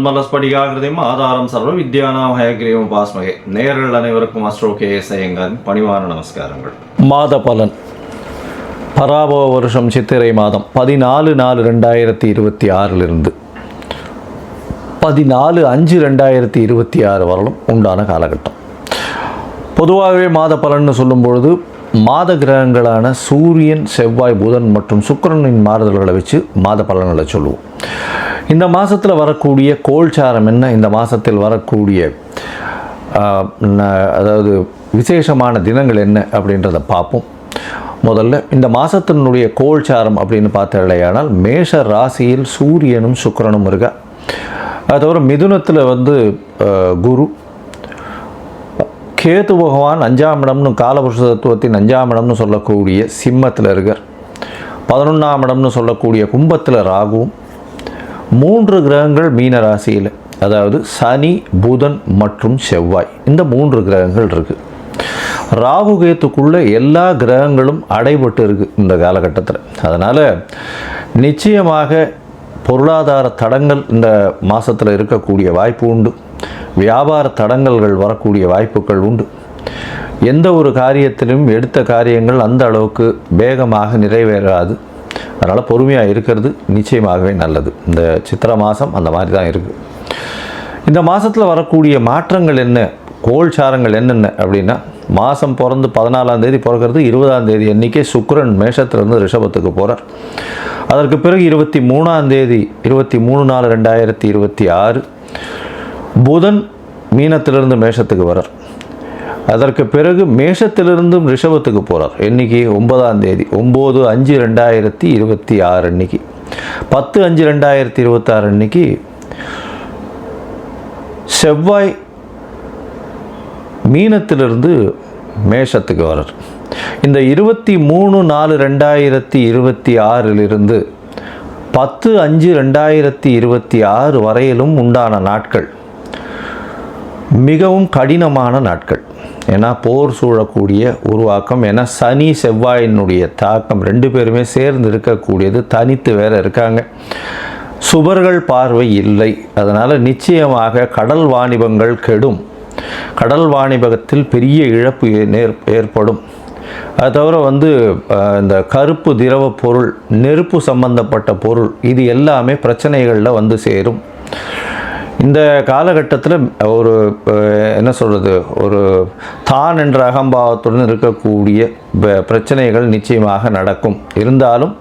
நிர்மலஸ்படிகாகிருதியும் ஆதாரம் சர்வ வித்யானாம் ஹயக்ரீவம் உபாஸ்மகே. நேயர்கள் அனைவருக்கும் அஸ்ட்ரோ KS ஐயங்காரின் பணிவான நமஸ்காரங்கள். மாத பலன் பராபவ வருஷம் சித்திரை மாதம் 14/4/2026 14/5/2026 வரலும் உண்டான காலகட்டம். பொதுவாகவே மாத பலன்னு சொல்லும் பொழுது மாத கிரகங்களான சூரியன், செவ்வாய், புதன் மற்றும் சுக்கிரனின் மாறுதல்களை வச்சு மாத பலன்களை சொல்லுவோம். இந்த மாதத்தில் வரக்கூடிய கோல்சாரம் என்ன, இந்த மாதத்தில் வரக்கூடிய அதாவது விசேஷமான தினங்கள் என்ன அப்படின்றத பார்ப்போம். முதல்ல இந்த மாதத்தினுடைய கோல்சாரம் அப்படின்னு பார்த்தாலேயானால் மேஷ ராசியில் சூரியனும் சுக்கிரனும் இருக்கா. அது தவிர மிதுனத்தில் குரு, கேது பகவான் 5ஆம் இடம்னு காலபுருஷ தத்துவத்தின் 5ஆம் இடம்னு சொல்லக்கூடிய சிம்மத்தில் இருக்கார். 11ஆம் இடம்னு சொல்லக்கூடிய கும்பத்தில் ராகுவும், 3 கிரகங்கள் மீன ராசியில், அதாவது சனி, புதன் மற்றும் செவ்வாய், இந்த 3 கிரகங்கள் இருக்குது. ராகு கேத்துக்குள்ளே எல்லா கிரகங்களும் அடைபட்டு இருக்குது இந்த காலகட்டத்தில். அதனால் நிச்சயமாக பொருளாதார தடங்கள் இந்த மாதத்தில் இருக்கக்கூடிய வாய்ப்பு உண்டு. வியாபார தடங்கல்கள் வரக்கூடிய வாய்ப்புகள் உண்டு. எந்த ஒரு காரியத்திலும் எடுத்த காரியங்கள் அந்த அளவுக்கு வேகமாக நிறைவேறாது. அதனால் பொறுமையாக இருக்கிறது நிச்சயமாகவே நல்லது. இந்த சித்திரை மாதம் அந்த மாதிரி தான் இருக்குது. இந்த மாதத்தில் வரக்கூடிய மாற்றங்கள் என்ன, கோல்சாரங்கள் என்னென்ன அப்படின்னா, மாதம் பிறந்து 14ஆம் தேதி பிறக்கிறது. 20ஆம் தேதி அன்றைக்கே சுக்கிரன் மேஷத்திலிருந்து ரிஷபத்துக்கு போகிறார். அதற்கு பிறகு 23ஆம் தேதி 23/4/2026 புதன் மீனத்திலிருந்து மேஷத்துக்கு வரார். அதற்கு பிறகு மேஷத்திலிருந்து ரிஷபத்துக்கு போகிறார். இன்னைக்கு 9ஆம் தேதி 9/5/2026 அன்னைக்கு 10/5/2026 அன்னைக்கு செவ்வாய் மீனத்திலிருந்து மேஷத்துக்கு வரார். இந்த 23/4/2026 10/5/2026 வரையிலும் உண்டான நாட்கள் மிகவும் கடினமான நாட்கள். ஏன்னா போர் சூழக்கூடிய உருவாக்கம், ஏன்னா சனி செவ்வாயினுடைய தாக்கம் 2 பேருமே சேர்ந்து இருக்கக்கூடியது, தனித்து வேற இருக்காங்க, சுபர்கள் பார்வை இல்லை. அதனால் நிச்சயமாக கடல் வாணிபங்கள் கெடும், கடல் வாணிபத்தில் பெரிய இழப்பு ஏற்படும். அது தவிர இந்த கருப்பு திரவ பொருள், நெருப்பு சம்பந்தப்பட்ட பொருள், இது எல்லாமே பிரச்சனைகளில் சேரும். இந்த காலகட்டத்தில் ஒரு ஒரு தான் என்ற அகம்பாவத்துடன் இருக்கக்கூடிய பிரச்சனைகள் நிச்சயமாக நடக்கும். இருந்தாலும்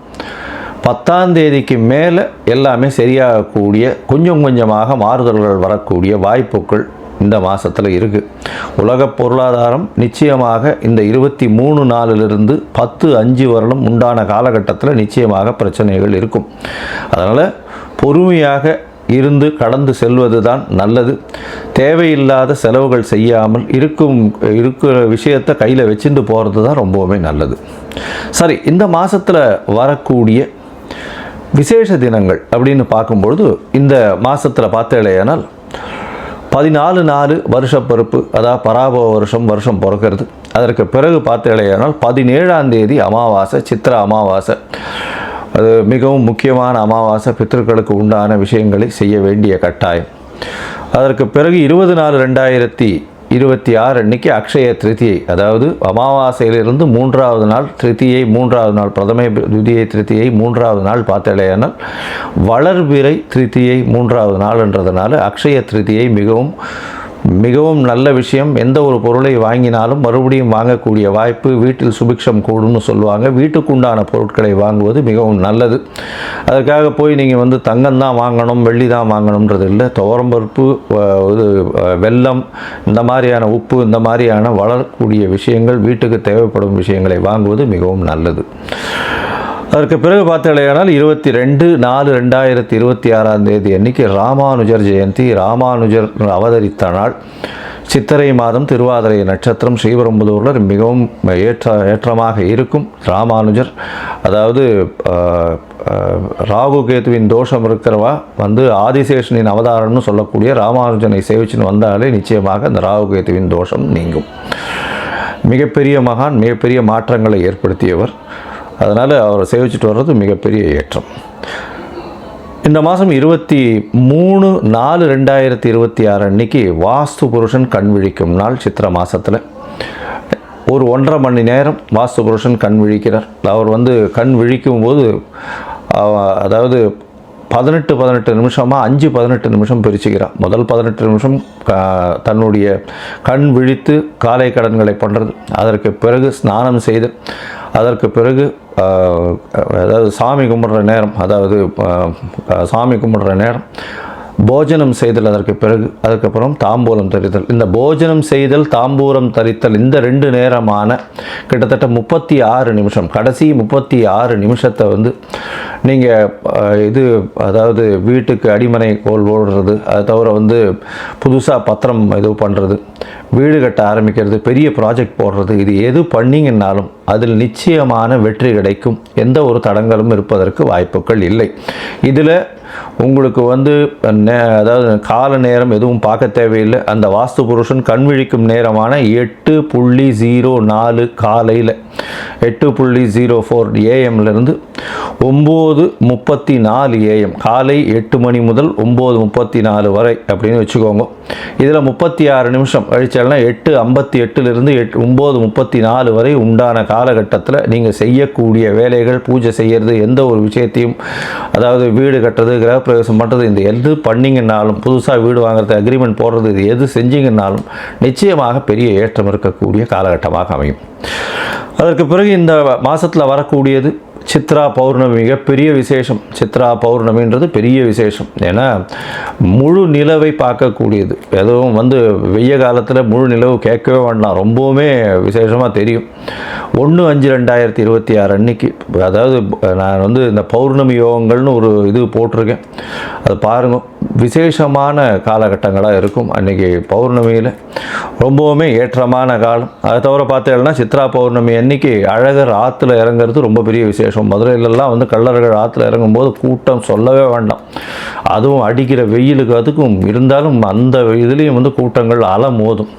10ஆம் தேதிக்கு மேலே எல்லாமே சரியாகக்கூடிய, கொஞ்சம் கொஞ்சமாக மாறுதல்கள் வரக்கூடிய வாய்ப்புகள் இந்த மாதத்தில் இருக்குது. உலக பொருளாதாரம் நிச்சயமாக இந்த 23/4 10/5 வரலும் உண்டான காலகட்டத்தில் நிச்சயமாக பிரச்சனைகள் இருக்கும். அதனால் பொறுமையாக இருந்து கடந்து செல்வது தான் நல்லது. தேவையில்லாத செலவுகள் செய்யாமல் இருக்கிற விஷயத்தை கையில் வச்சுட்டு போகிறது தான் ரொம்பவுமே நல்லது. சரி, இந்த மாதத்தில் வரக்கூடிய விசேஷ தினங்கள் அப்படின்னு பார்க்கும்பொழுது, இந்த மாதத்தில் பார்த்தேனால் 14/4 வருஷப்பருப்பு, அதாவது பராபவ வருஷம் பிறக்கிறது. அதற்கு பிறகு பார்த்தேனால் 17ஆம் தேதி அமாவாசை, சித்திரை அமாவாசை. அது மிகவும் முக்கியமான அமாவாசை. பித்ருக்களுக்கு உண்டான விஷயங்களை செய்ய வேண்டிய கட்டாயம். அதற்கு பிறகு 20/4/2026 அன்னைக்கு அக்ஷய திருத்தியை, அதாவது அமாவாசையிலிருந்து 3ஆவது நாள் திருத்தியை, 3ஆவது நாள் பிரதமை துதியை திருத்தியை, 3ஆவது நாள் பார்த்தேனால் வளர்பிறை திருத்தியை 3ஆவது நாள்ன்றதுனால அக்ஷய திருத்தியை மிகவும் நல்ல விஷயம். எந்த ஒரு பொருளை வாங்கினாலும் மறுபடியும் வாங்கக்கூடிய வாய்ப்பு, வீட்டில் சுபிக்ஷம் கூடும்னு சொல்லுவாங்க. வீட்டுக்குண்டான பொருட்களை வாங்குவது மிகவும் நல்லது. அதற்காக போய் நீங்கள் தங்கம் தான் வாங்கணும், வெள்ளி தான் வாங்கணுன்றது இல்லை. துவரம்பருப்பு, வெல்லம், இந்த மாதிரியான உப்பு, இந்த மாதிரியான வளரக்கூடிய விஷயங்கள், வீட்டுக்கு தேவைப்படும் விஷயங்களை வாங்குவது மிகவும் நல்லது. அதற்கு பிறகு பார்த்தீங்கன்னா 22/4/2026 தேதி அன்னைக்கு ராமானுஜர் ஜெயந்தி. ராமானுஜர் அவதரித்த நாள். சித்திரை மாதம், திருவாதிரை நட்சத்திரம், ஸ்ரீபெரும்புதூரில் மிகவும் ஏற்றமாக இருக்கும். ராமானுஜர், அதாவது ராகு கேதுவின் தோஷம் இருக்கிறவா ஆதிசேஷனின் அவதாரம்னு சொல்லக்கூடிய ராமானுஜனை சேவிச்சுன்னு வந்தாலே நிச்சயமாக அந்த ராகு கேதுவின் தோஷம் நீங்கும். மிகப்பெரிய மகான், மிகப்பெரிய மாற்றங்களை ஏற்படுத்தியவர். அதனால் அவரை சேவிச்சுட்டு வர்றது மிகப்பெரிய ஏற்றம். இந்த மாதம் 23/4/2026 அன்னைக்கு வாஸ்து புருஷன் கண் விழிக்கும் நாள். சித்திரை மாதத்தில் ஒரு 1.5 மணி நேரம் வாஸ்து புருஷன் கண் விழிக்கிறார். அவர் வந்து கண் விழிக்கும் போது அதாவது 18 நிமிஷமாக 5-18 நிமிஷம் பிரிச்சுக்கிறார். முதல் 18 நிமிஷம் தன்னுடைய கண் விழித்து காலை கடன்களை பண்ணுறது, அதற்கு பிறகு ஸ்நானம் செய்து, அதற்கு பிறகு அதாவது சாமி கும்பிட்ற நேரம் போஜனம் செய்தல், அதற்கு பிறகு அதுக்கப்புறம் தாம்பூலம் தரித்தல். இந்த போஜனம் செய்தல், தாம்பூலம் தரித்தல், இந்த 2 நேரமான கிட்டத்தட்ட 36 நிமிஷம், கடைசி 36 நிமிஷத்தை வந்து நீங்கள் அதாவது வீட்டுக்கு அடிமனை கோல் ஓடுறது, அதை தவிர வந்து புதுசாக பத்திரம் பண்ணுறது, வீடு கட்ட ஆரம்பிக்கிறது, பெரிய ப்ராஜெக்ட் போடுறது, இது எது பண்ணிங்கன்னாலும் அதில் நிச்சயமான வெற்றி கிடைக்கும். எந்த ஒரு தடங்களும் இருப்பதற்கு வாய்ப்புகள் இல்லை. இதில் உங்களுக்கு வந்து அதாவது கால நேரம் எதுவும் பார்க்க தேவையில்லை. அந்த வாஸ்து புருஷன் கண் விழிக்கும் நேரமான 8:04 காலையில் 8:04 AM-லேருந்து 9:34 AM, காலை 8 மணி முதல் 9:34 வரை அப்படின்னு வச்சுக்கோங்க. இதில் 36 நிமிஷம் கழிச்சால்னா 8:58லிருந்து 9:34 வரை உண்டான காலகட்டத்தில் நீங்கள் செய்யக்கூடிய வேலைகள், பூஜை செய்கிறது, எந்த ஒரு விஷயத்தையும் அதாவது வீடு கட்டுறது, கிரகப்பிரவேசம் பண்ணுறது, இந்த எது பண்ணிங்கன்னாலும், புதுசாக வீடு வாங்குறது, அக்ரிமெண்ட் போடுறது, இது எது செஞ்சிங்கன்னாலும் நிச்சயமாக பெரிய ஏற்றம் இருக்கக்கூடிய காலகட்டமாக அமையும். அதற்கு பிறகு இந்த மாதத்தில் வரக்கூடியது சித்ரா பௌர்ணமி, மிகப்பெரிய விசேஷம். சித்ரா பௌர்ணமின்றது பெரிய விசேஷம். ஏன்னா முழு நிலவை பார்க்கக்கூடியது. எதுவும் வந்து வெய்ய காலத்தில் முழு நிலவு கேட்கவே வேண்டாம், ரொம்பவுமே விசேஷமாக தெரியும். 1/5/2026 அன்னைக்கு, அதாவது நான் வந்து இந்த பௌர்ணமி யோகங்கள்னு ஒரு இது போட்டிருக்கேன், அது பாருங்கள். விசேஷமான காலகட்டங்களாக இருக்கும் அன்றைக்கி பௌர்ணமியில், ரொம்பவுமே ஏற்றமான காலம். அதை தவிர பார்த்தீங்கன்னா சித்ரா பௌர்ணமி அன்னைக்கு அழகர் ஆற்றுல இறங்குறது ரொம்ப பெரிய விசேஷம். மதுரையிலலாம் வந்து கள்ளர்கள் ஆற்றுல இறங்கும்போது கூட்டம் சொல்லவே வேண்டாம். அதுவும் அடிக்கிற வெயிலுக்கு அதுக்கும் இருந்தாலும் அந்த இதுலேயும் வந்து கூட்டங்கள் அலமோதும்.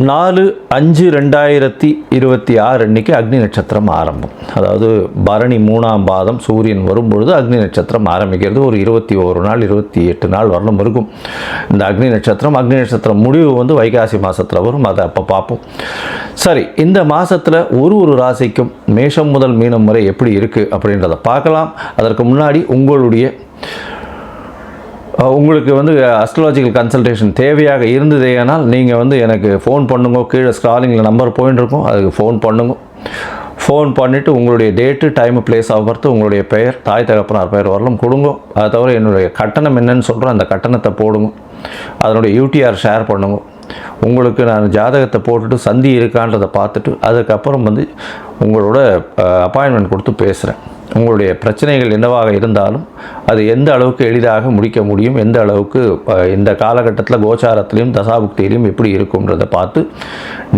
4/5/2026 அன்னைக்கு அக்னி நட்சத்திரம் ஆரம்பம். அதாவது பரணி 3ஆம் பாதம் சூரியன் வரும்பொழுது அக்னி நட்சத்திரம் ஆரம்பிக்கிறது. ஒரு 21 நாள் 28 நாள் வரலும் இருக்கும் இந்த அக்னி நட்சத்திரம். முடிவு வந்து வைகாசி மாதத்தில் வரும், அதை அப்போ பார்ப்போம். சரி, இந்த மாதத்தில் ஒரு ராசிக்கும் மேஷம் முதல் மீனம் வரை எப்படி இருக்குது அப்படின்றத பார்க்கலாம். அதற்கு முன்னாடி உங்களுக்கு வந்து அஸ்ட்ராலஜிக்கல் கன்சல்டேஷன் தேவையாக இருந்ததேனால் நீங்கள் வந்து எனக்கு ஃபோன் பண்ணுங்க. கீழே ஸ்க்ராலிங்கில் நம்பர் போயின்னு இருக்கும், அதுக்கு ஃபோன் பண்ணுங்க. ஃபோன் பண்ணிவிட்டு உங்களுடைய date, time, place of birth, உங்களுடைய பெயர், தாய் தகப்பனார் பெயர் வரலும் கொடுங்க. அதை தவிர என்னுடைய கட்டணம் என்னன்னு சொல்கிறேன், அந்த கட்டணத்தை போடுங்க. அதனுடைய யூடிஆர் ஷேர் பண்ணுங்க. உங்களுக்கு நான் ஜாதகத்தை போட்டுட்டு சந்தி இருக்கான்றதை பார்த்துட்டு அதுக்கப்புறம் வந்து உங்களோட அப்பாயின்மெண்ட் கொடுத்து பேசுகிறேன். உங்களுடைய பிரச்சனைகள் என்னவாக இருந்தாலும் அது எந்த அளவுக்கு எளிதாக முடிக்க முடியும், எந்த அளவுக்கு இந்த காலகட்டத்தில் கோச்சாரத்திலையும் தசாபுக்தியிலையும் எப்படி இருக்கும்ன்றதை பார்த்து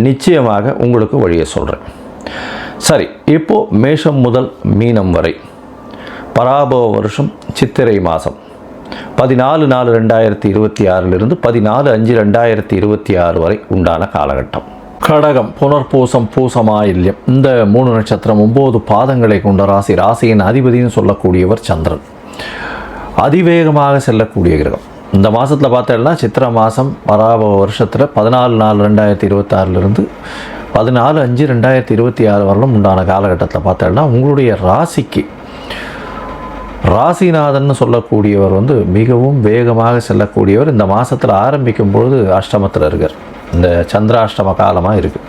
நிச்சயமாக உங்களுக்கு வழியை சொல்கிறேன். சரி, இப்போது மேஷம் முதல் மீனம் வரை பராபவ வருஷம் சித்திரை மாதம் 14/4/2026 14/5/2026 வரை உண்டான காலகட்டம். கடகம், புனர்பூசம், பூசமாயில்யம், இந்த 3 நட்சத்திரம் 9 பாதங்களை கொண்ட ராசி. ராசியின் அதிபதினு சொல்லக்கூடியவர் சந்திரன். அதிவேகமாக செல்லக்கூடிய கிரகம். இந்த மாதத்தில் பார்த்தோம்னா சித்திரை மாதம் பராபவ வருஷத்தில் 14/4/2026 14/5/2026 வரலும் உண்டான காலகட்டத்தில் பார்த்தோம்னா உங்களுடைய ராசிக்கு ராசிநாதன் சொல்லக்கூடியவர் வந்து மிகவும் வேகமாக செல்லக்கூடியவர். இந்த மாதத்தில் ஆரம்பிக்கும் பொழுது அஷ்டமத்தில் இருக்கார். இந்த சந்திராஷ்டம காலமாக இருக்குது.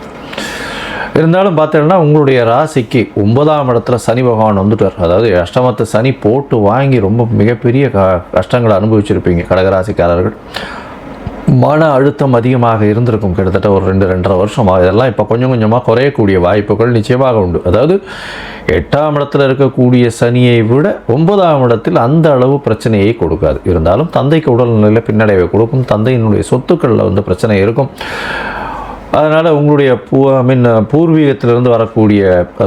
இருந்தாலும் பார்த்தீங்கன்னா உங்களுடைய ராசிக்கு 9ஆம் இடத்துல சனி பகவான் வந்துட்டார். அதாவது அஷ்டமத்தை சனி போட்டு வாங்கி ரொம்ப மிகப்பெரிய கஷ்டங்களை அனுபவிச்சிருப்பீங்க கடகராசிக்காரர்கள். மன அழுத்தம் அதிகமாக இருந்திருக்கும். கிட்டத்தட்ட ஒரு 2-2.5 வருஷமாக. இதெல்லாம் இப்போ கொஞ்சம் கொஞ்சமாக குறையக்கூடிய வாய்ப்புகள் நிச்சயமாக உண்டு. அதாவது 8ஆம் இடத்தில் இருக்கக்கூடிய சனியை விட 9ஆம் இடத்தில் அந்த அளவு பிரச்சனையை கொடுக்காது. இருந்தாலும் தந்தைக்கு உடல்நிலையில் பின்னடைவை கொடுக்கும். தந்தையினுடைய சொத்துக்களில் வந்து பிரச்சனை இருக்கும். அதனால் உங்களுடைய பூர்வீகத்திலிருந்து வரக்கூடிய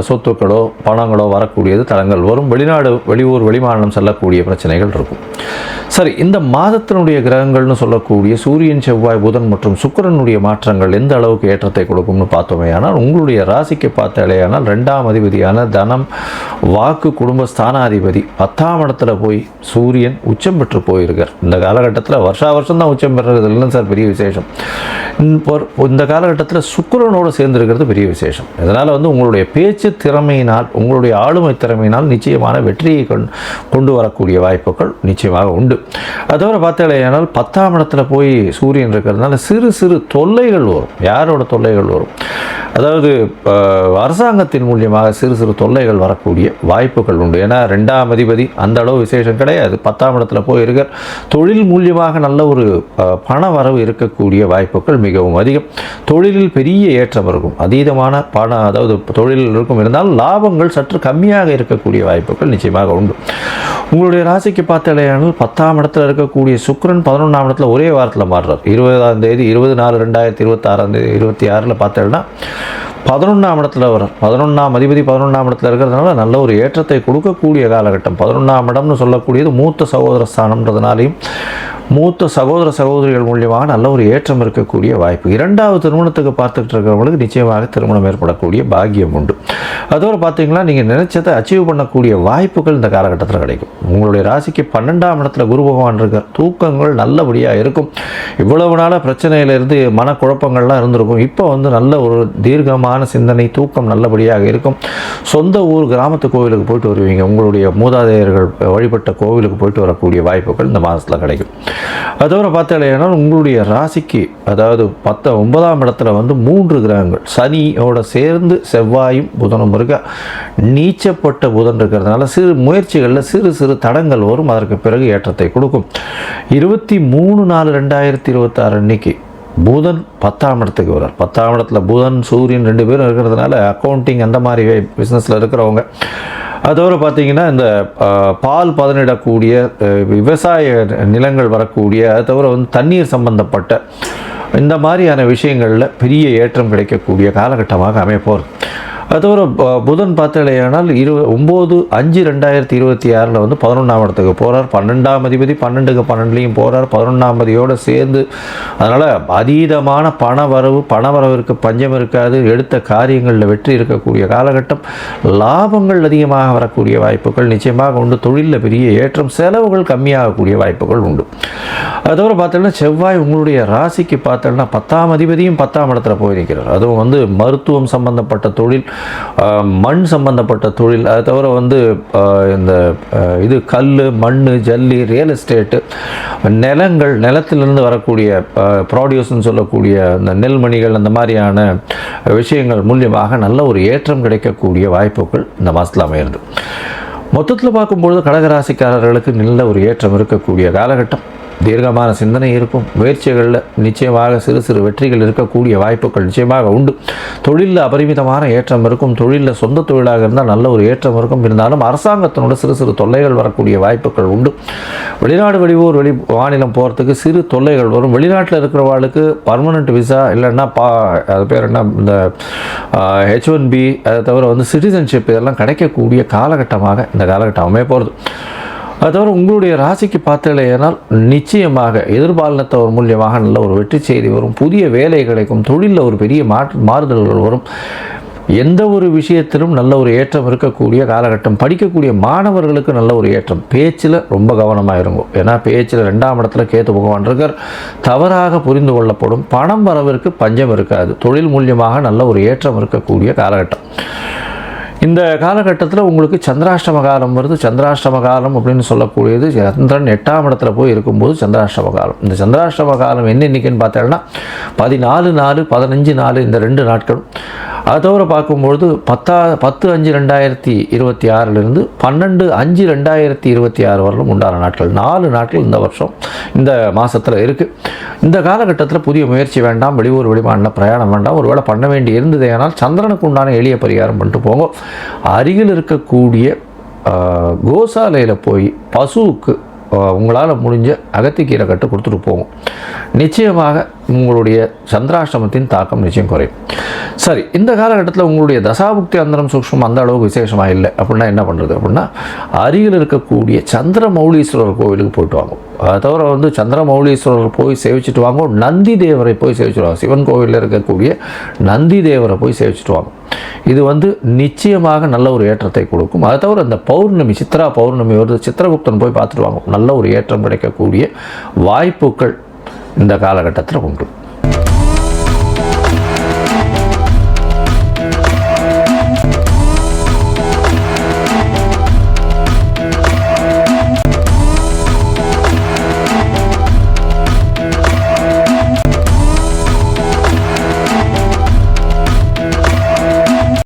சொத்துக்களோ பணங்களோ வரக்கூடியது தடங்கள் வரும். வெளிநாடு வெளியூர் வெளிமாநிலம் செல்லக்கூடிய பிரச்சனைகள் இருக்கும். சரி, இந்த மாதத்தினுடைய கிரகங்கள்னு சொல்லக்கூடிய சூரியன் செவ்வாய் புதன் மற்றும் சுக்கிரனுடைய மாற்றங்கள் எந்த அளவுக்கு ஏற்றத்தை கொடுக்கும்னு பார்த்தோமே ஆனால் உங்களுடைய ராசிக்கு பார்த்தாலேயானால் 2ஆம் அதிபதியான தனம் வாக்கு குடும்ப ஸ்தானாதிபதி 10ஆம் இடத்துல போய் சூரியன் உச்சம் பெற்று போயிருக்கார். இந்த காலகட்டத்தில் வருஷம் தான் உச்சம் பெறுறது இல்லைன்னு சார் பெரிய விசேஷம். இந்த காலகட்டத்தில் சுக்கிரனோடு சேர்ந்திருக்கிறது பெரிய விசேஷம். இதனால் உங்களுடைய பேச்சு திறமையினால் உங்களுடைய ஆளுமை திறமையினால் நிச்சயமான வெற்றியை கொண்டு வரக்கூடிய வாய்ப்புகள் நிச்சயமாக உண்டு. அதோட பார்த்தாலேயானால் 10ஆம் இடத்துல போய் சூரியன் இருக்கிறதுனால சிறு சிறு தொல்லைகள் வரும். யாரோட தொல்லைகள் வரும்? அதாவது அரசாங்கத்தின் மூலியமாக சிறு சிறு தொல்லைகள் வரக்கூடிய வாய்ப்புகள் உண்டு. ஏன்னா 2ஆம் அதிபதி அந்த அளவு விசேஷம் கிடையாது. 10ஆம் இடத்துல போய் இருக்க தொழில் மூலியமாக நல்ல ஒரு பண வரவு இருக்கக்கூடிய வாய்ப்புகள் மிகவும் அதிகம். தொழிலில் பெரிய ஏற்றம் இருக்கும். அதீதமான பணம் அதாவது தொழிலில் இருக்கும். இருந்தாலும் லாபங்கள் சற்று கம்மியாக இருக்கக்கூடிய வாய்ப்புகள் நிச்சயமாக உண்டு. உங்களுடைய ராசிக்கு பார்த்தாலேயானால் 10ஆம் இடத்துல இருக்கக்கூடிய சுக்கிரன் 11ஆம் இடத்துல ஒரே வாரத்தில் மாறுறார். 20ஆம் தேதி 20/4/2026 பார்த்தேன்னா 11ஆம் இடத்துல வரும். 11ஆம் அதிபதி 11ஆம் இடத்துல இருக்கிறதுனால நல்ல ஒரு ஏற்றத்தை கொடுக்கக்கூடிய காலகட்டம். 11ஆம் இடம்னு சொல்லக்கூடியது மூத்த சகோதர ஸ்தானம்ன்றதுனாலையும் மூத்த சகோதர சகோதரிகள் மூலியமாக நல்ல ஒரு ஏற்றம் இருக்கக்கூடிய வாய்ப்பு. 2வது திருமணத்துக்கு பார்த்துக்கிட்டு இருக்கிறவங்களுக்கு நிச்சயமாக திருமணம் ஏற்படக்கூடிய பாக்கியம் உண்டு. அதோடு பார்த்தீங்கன்னா நீங்கள் நினைச்சதை அச்சீவ் பண்ணக்கூடிய வாய்ப்புகள் இந்த காலகட்டத்தில் கிடைக்கும். உங்களுடைய ராசிக்கு 12ஆம் இடத்துல குரு பகவான் இருக்கார். தூக்கங்கள் நல்லபடியாக இருக்கும். இவ்வளவு நாளாக பிரச்சனையிலிருந்து மனக்குழப்பங்கள்லாம் இருந்திருக்கும். இப்போ நல்ல ஒரு தீர்க்கமான சிந்தனை, தூக்கம் நல்லபடியாக இருக்கும். சொந்த ஊர் கிராமத்து கோவிலுக்கு போயிட்டு வருவீங்க. உங்களுடைய மூதாதையர்கள் வழிபட்ட கோவிலுக்கு போயிட்டு வரக்கூடிய வாய்ப்புகள் இந்த மாதத்தில் கிடைக்கும். அதோட பார்த்தாலேனா உங்களுடைய ராசிக்கு அதாவது 9ஆம் இடத்துல 3 கிரகங்கள் சனியோட சேர்ந்து செவ்வாயும் புதனும் இருக்க நீச்சப்பட்ட புதன் இருக்கிறதுனால சிறு முயற்சிகளில் சிறு சிறு தடங்கள் வரும். அதற்கு பிறகு ஏற்றத்தை கொடுக்கும். 23/4/2026 அன்னைக்கு புதன் 10ஆம் இடத்துக்கு வரார். 10ஆம் இடத்துல புதன் சூரியன் 2 பேரும் இருக்கிறதுனால அக்கௌண்டிங் அந்த மாதிரி பிஸ்னஸில் இருக்கிறவங்க அதோடு பார்த்திங்கன்னா இந்த பால் பதனிடக்கூடிய விவசாய நிலங்கள் வரக்கூடிய அது தவிர தண்ணீர் சம்பந்தப்பட்ட இந்த மாதிரியான விஷயங்களில் பெரிய ஏற்றம் கிடைக்கக்கூடிய காலகட்டமாக அமைப்போர். அதோட புதன் பார்த்தாலேயானால் 9/5/2026 11ஆம் இடத்துக்கு போகிறார். 12ஆம் அதிபதி 12க்கு 12லையும் போகிறார். 11ஆம் அதிபதியோடு சேர்ந்து அதனால் அதீதமான பணவரவிற்கு பஞ்சம் இருக்காது. எடுத்த காரியங்களில் வெற்றி இருக்கக்கூடிய காலகட்டம். லாபங்கள் அதிகமாக வரக்கூடிய வாய்ப்புகள் நிச்சயமாக உண்டு. தொழிலில் பெரிய ஏற்றம், செலவுகள் கம்மியாகக்கூடிய வாய்ப்புகள் உண்டு. அதோடு பார்த்தோம்னா செவ்வாய் உங்களுடைய ராசிக்கு பார்த்தோம்னா 10ஆம் அதிபதியும் 10ஆம் இடத்துல போய் நிற்கிறார். அதுவும் மருத்துவம் சம்பந்தப்பட்ட தொழில், மண் சம்பந்தப்பட்ட தொழில், அது தவிர இந்த இது கல் மண் ஜல்லி ரியல் எஸ்டேட்டு நிலத்திலிருந்து வரக்கூடிய ப்ராடியூஸ்ன்னு சொல்லக்கூடிய இந்த நெல்மணிகள் அந்த மாதிரியான விஷயங்கள் மூலியமாக நல்ல ஒரு ஏற்றம் கிடைக்கக்கூடிய வாய்ப்புகள் இந்த மாதத்தில் அமையிறது. மொத்தத்தில் பார்க்கும்பொழுது கடகராசிக்காரர்களுக்கு நல்ல ஒரு ஏற்றம் இருக்கக்கூடிய காலகட்டம். தீர்க்கமான சிந்தனை இருக்கும். முயற்சிகளில் நிச்சயமாக சிறு சிறு வெற்றிகள் இருக்கக்கூடிய வாய்ப்புகள் நிச்சயமாக உண்டு. தொழிலில் அபரிமிதமான ஏற்றம் இருக்கும். தொழிலில் சொந்த தொழிலாக இருந்தால் நல்ல ஒரு ஏற்றம் இருக்கும். இருந்தாலும் அரசாங்கத்தினோட சிறு சிறு தொல்லைகள் வரக்கூடிய வாய்ப்புகள் உண்டு. வெளிநாடு வெளியூர் மாநிலம் போகிறதுக்கு சிறு தொல்லைகள் வரும். வெளிநாட்டில் இருக்கிறவர்களுக்கு பர்மனெண்ட் விசா இல்லைன்னா அது பேர் என்ன இந்த H1B அதை தவிர சிட்டிசன்ஷிப் இதெல்லாம் கிடைக்கக்கூடிய காலகட்டமாக இந்த காலகட்டம் அமைய போகிறது. அதோடு உங்களுடைய ராசிக்கு பார்த்தாலேனால் நிச்சயமாக எதிர்பாலினத்தவர் மூலியமாக நல்ல ஒரு வெற்றி செய்தி வரும். புதிய வேலை கிடைக்கும். தொழிலில் ஒரு பெரிய மாறுதல்கள் வரும். எந்த ஒரு விஷயத்திலும் நல்ல ஒரு ஏற்றம் இருக்கக்கூடிய காலகட்டம். படிக்கக்கூடிய மாணவர்களுக்கு நல்ல ஒரு ஏற்றம். பேச்சில் ரொம்ப கவனமாக இருக்கும். ஏன்னா பேச்சில் 2ஆம் இடத்துல கேத்து பகவான் இருக்கார். தவறாக புரிந்து கொள்ளப்படும். பணம் வரவிற்கு பஞ்சம் இருக்காது. தொழில் மூலியமாக நல்ல ஒரு ஏற்றம் இருக்கக்கூடிய காலகட்டம். இந்த காலகட்டத்தில் உங்களுக்கு சந்திராஷ்டம காலம் வருது. சந்திராஷ்டம காலம் அப்படின்னு சொல்லக்கூடியது சந்திரன் 8ஆம் இடத்துல போய் இருக்கும்போது சந்திராஷ்டம காலம். இந்த சந்திராஷ்டம காலம் என்னைக்குன்னு பார்த்தோம்னா 14/4 இந்த 2 நாட்களும். அதோடு பார்க்கும்பொழுது 10/5/2026 12/5/2026 வரலும் உண்டான நாட்கள். 4 நாட்கள் இந்த வருஷம் இந்த மாதத்தில் இருக்குது. இந்த காலகட்டத்தில் புதிய முயற்சி வேண்டாம். வெளியூர் வெளிமாநில பிரயாணம் வேண்டாம். ஒரு வேளை பண்ண வேண்டி இருந்தது ஏனால் சந்திரனுக்கு உண்டான எளிய பரிகாரம் பண்ணிட்டு போங்க. அருகில் இருக்கக்கூடிய கோசாலையில் போய் பசுவுக்கு உங்களால் முடிஞ்ச அகத்திக்கீரை கட்டு கொடுத்துட்டு போகும். நிச்சயமாக உங்களுடைய சந்திராஷ்டமத்தின் தாக்கம் நிச்சயம் குறையும். சரி, இந்த காலகட்டத்தில் உங்களுடைய தசாபுக்தி அந்தரம் சூக்ஷ்மம் அந்த அளவுக்கு விசேஷமாக இல்லை அப்படின்னா என்ன பண்ணுறது அப்படின்னா, அருகில் இருக்கக்கூடிய சந்திரமௌலீஸ்வரர் கோவிலுக்கு போயிட்டு வாங்க. அதை தவிர சந்திரமௌலீஸ்வரர் போய் சேவிச்சுட்டு வாங்க, நந்தி தேவரை போய் சேவிச்சுட்டு வாங்க. சிவன் கோவிலில் இருக்கக்கூடிய நந்தி தேவரை போய் சேவிச்சுட்டு வாங்க. இது நிச்சயமாக நல்ல ஒரு ஏற்றத்தை கொடுக்கும். அதை தவிர இந்த பௌர்ணமி, சித்ரா பௌர்ணமி வருது, சித்திரகுப்தன் போய் பார்த்துட்டு வாங்க. நல்ல ஒரு ஏற்றம் கிடைக்கக்கூடிய வாய்ப்புகள் இந்த காலகட்டத்தில் உண்டு.